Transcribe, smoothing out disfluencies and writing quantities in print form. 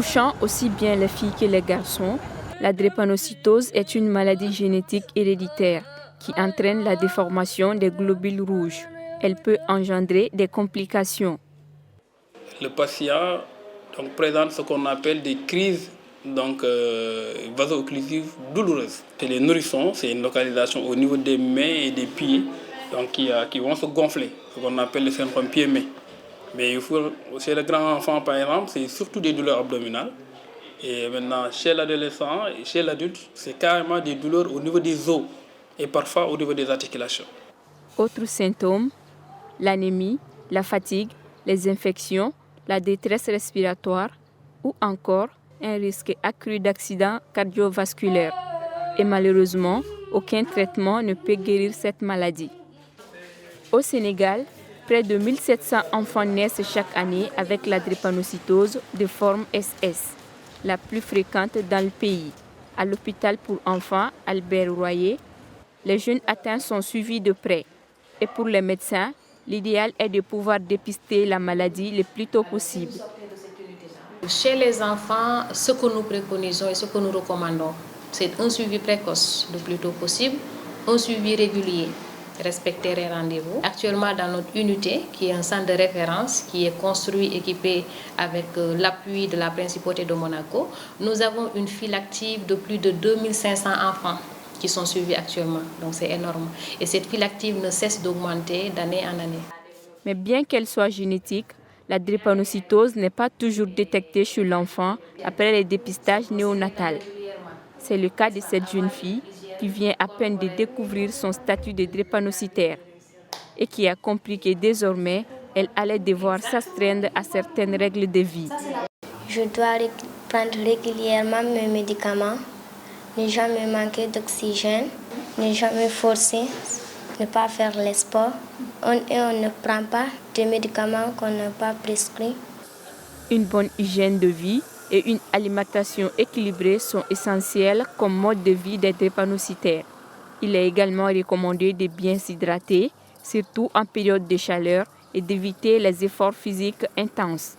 Touchant aussi bien les filles que les garçons, la drépanocytose est une maladie génétique héréditaire qui entraîne la déformation des globules rouges. Elle peut engendrer des complications. Le patient présente ce qu'on appelle des crises vaso-occlusives douloureuses. Chez les nourrissons, c'est une localisation au niveau des mains et des pieds qui vont se gonfler, ce qu'on appelle le syndrome pied-main. Mais chez les grands enfants, par exemple, c'est surtout des douleurs abdominales. Et maintenant, chez l'adolescent et chez l'adulte, c'est carrément des douleurs au niveau des os et parfois au niveau des articulations. Autres symptômes, l'anémie, la fatigue, les infections, la détresse respiratoire ou encore un risque accru d'accident cardiovasculaire. Et malheureusement, aucun traitement ne peut guérir cette maladie. Au Sénégal, près de 1700 enfants naissent chaque année avec la drépanocytose de forme SS, la plus fréquente dans le pays. À l'hôpital pour enfants Albert Royer, les jeunes atteints sont suivis de près. Et pour les médecins, l'idéal est de pouvoir dépister la maladie le plus tôt possible. Chez les enfants, ce que nous préconisons et ce que nous recommandons, c'est un suivi précoce le plus tôt possible, un suivi régulier, respecter les rendez-vous. Actuellement, dans notre unité, qui est un centre de référence, qui est construit, équipé avec l'appui de la Principauté de Monaco, nous avons une file active de plus de 2500 enfants qui sont suivis actuellement. Donc c'est énorme. Et cette file active ne cesse d'augmenter d'année en année. Mais bien qu'elle soit génétique, la drépanocytose n'est pas toujours détectée chez l'enfant après le dépistage néonatal. C'est le cas de cette jeune fille qui vient à peine de découvrir son statut de drépanocytaire et qui a compris que désormais, elle allait devoir s'astreindre à certaines règles de vie. Je dois prendre régulièrement mes médicaments, ne jamais manquer d'oxygène, ne jamais forcer, ne pas faire les sports. On ne prend pas de médicaments qu'on n'a pas prescrits. Une bonne hygiène de vie et une alimentation équilibrée sont essentielles comme mode de vie des drépanocytaires. Il est également recommandé de bien s'hydrater, surtout en période de chaleur, et d'éviter les efforts physiques intenses.